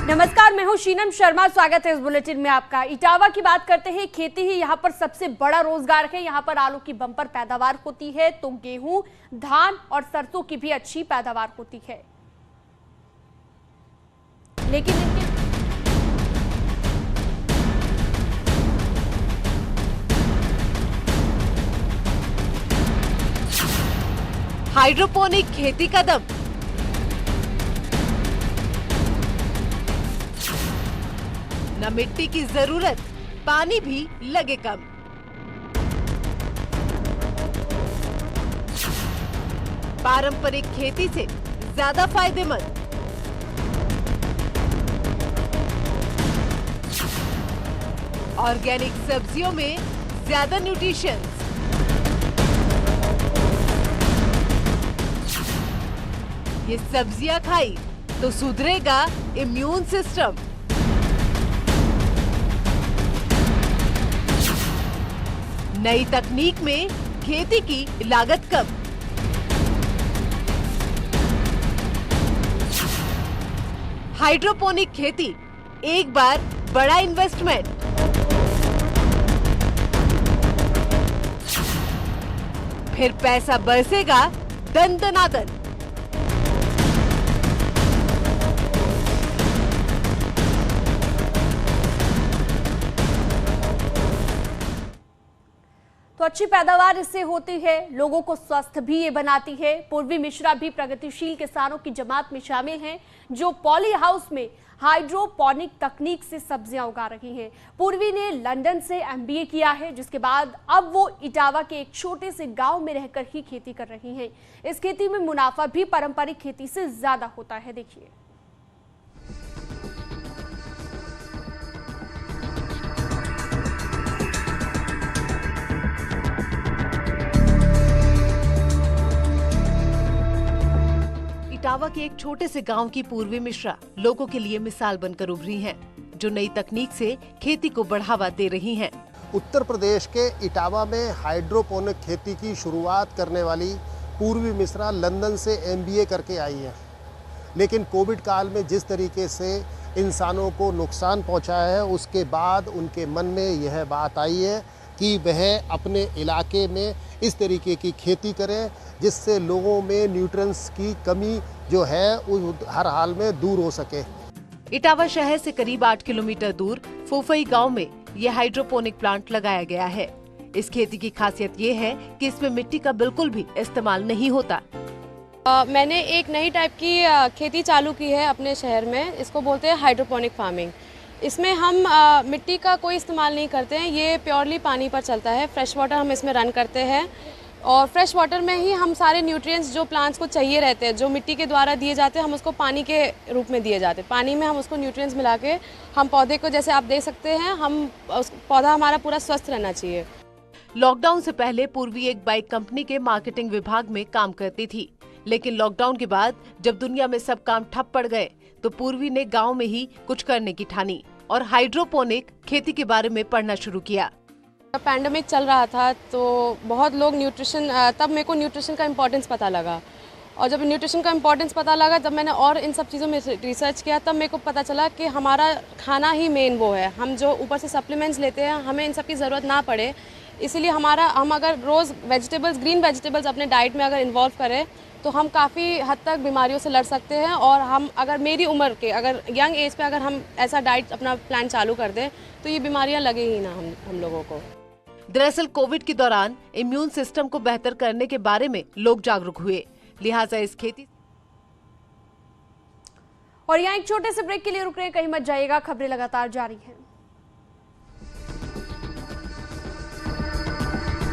नमस्कार, मैं हूं शीनम शर्मा। स्वागत है इस बुलेटिन में आपका। इटावा की बात करते हैं। खेती ही यहां पर सबसे बड़ा रोजगार है। यहां पर आलू की बम्पर पैदावार होती है तो गेहूं, धान और सरसों की भी अच्छी पैदावार होती है। लेकिन हाइड्रोपोनिक खेती का दम। न मिट्टी की जरूरत, पानी भी लगे कम। पारंपरिक खेती से ज्यादा फायदेमंद। ऑर्गेनिक सब्जियों में ज्यादा न्यूट्रिशन। ये सब्जियां खाई तो सुधरेगा इम्यून सिस्टम। नई तकनीक में खेती की लागत कम। हाइड्रोपोनिक खेती, एक बार बड़ा इन्वेस्टमेंट। फिर पैसा बरसेगा दन दनादन। तो अच्छी पैदावार इससे होती है, लोगों को स्वस्थ भी ये बनाती है। पूर्वी मिश्रा भी प्रगतिशील किसानों की जमात में शामिल हैं जो पॉली हाउस में हाइड्रोपोनिक तकनीक से सब्जियां उगा रही हैं। पूर्वी ने लंदन से MBA किया है, जिसके बाद अब वो इटावा के एक छोटे से गांव में रहकर ही खेती कर रही हैं। इस खेती में मुनाफा भी पारंपरिक खेती से ज्यादा होता है। देखिए, इटावा के एक छोटे से गांव की पूर्वी मिश्रा लोगों के लिए मिसाल बनकर उभरी हैं, जो नई तकनीक से खेती को बढ़ावा दे रही हैं। उत्तर प्रदेश के इटावा में हाइड्रोपोनिक खेती की शुरुआत करने वाली पूर्वी मिश्रा लंदन से MBA करके आई है। लेकिन कोविड काल में जिस तरीके से इंसानों को नुकसान पहुंचाया है, उसके बाद उनके मन में यह बात आई है कि वह अपने इलाके में इस तरीके की खेती करें जिससे लोगों में न्यूट्रिएंट्स की कमी जो है वो हर हाल में दूर हो सके। इटावा शहर से करीब 8 किलोमीटर दूर फुफई गांव में यह हाइड्रोपोनिक प्लांट लगाया गया है। इस खेती की खासियत ये है कि इसमें मिट्टी का बिल्कुल भी इस्तेमाल नहीं होता। मैंने एक नई टाइप की खेती चालू की है अपने शहर में। इसको बोलते हैं हाइड्रोपोनिक फार्मिंग। इसमें हम मिट्टी का कोई इस्तेमाल नहीं करते हैं। ये प्योरली पानी पर चलता है। फ्रेश वाटर हम इसमें रन करते हैं और फ्रेश वाटर में ही हम सारे न्यूट्रिएंट्स जो प्लांट्स को चाहिए रहते हैं, जो मिट्टी के द्वारा दिए जाते हैं, हम उसको पानी के रूप में दिए जाते हैं। पानी में हम उसको न्यूट्रिएंट्स मिला के हम पौधे को, जैसे आप देख सकते हैं, हम पौधा हमारा पूरा स्वस्थ रहना चाहिए। लॉकडाउन से पहले पूर्वी एक बाइक कंपनी के मार्केटिंग विभाग में काम करती थी, लेकिन लॉकडाउन के बाद जब दुनिया में सब काम ठप पड़ गए तो पूर्वी ने गाँव में ही कुछ करने की ठानी और हाइड्रोपोनिक खेती के बारे में पढ़ना शुरू किया। पैंडेमिक चल रहा था तो बहुत लोग तब मेरे को न्यूट्रिशन का इम्पोर्टेंस पता लगा। और जब न्यूट्रिशन का इम्पोर्टेंस पता लगा, जब मैंने और इन सब चीज़ों में रिसर्च किया, तब मेरे को पता चला कि हमारा खाना ही मेन वो है। हम जो ऊपर से सप्लीमेंट्स लेते हैं, हमें इन सब की ज़रूरत ना पड़े। इसीलिए हम अगर रोज़ ग्रीन वेजिटेबल्स अपने डाइट में अगर इन्वॉल्व करें तो हम काफ़ी हद तक बीमारियों से लड़ सकते हैं। और हम अगर मेरी उम्र के, अगर यंग एज पे अगर हम ऐसा डाइट अपना प्लान चालू कर दें तो ये बीमारियां लगे ही ना हम लोगों को। दरअसल कोविड के दौरान इम्यून सिस्टम को बेहतर करने के बारे में लोग जागरूक हुए, लिहाजा इस खेती। और यहाँ एक छोटे से ब्रेक के लिए रुक रहे हैं, कहीं मत जाइएगा, खबरें लगातार जारी हैं।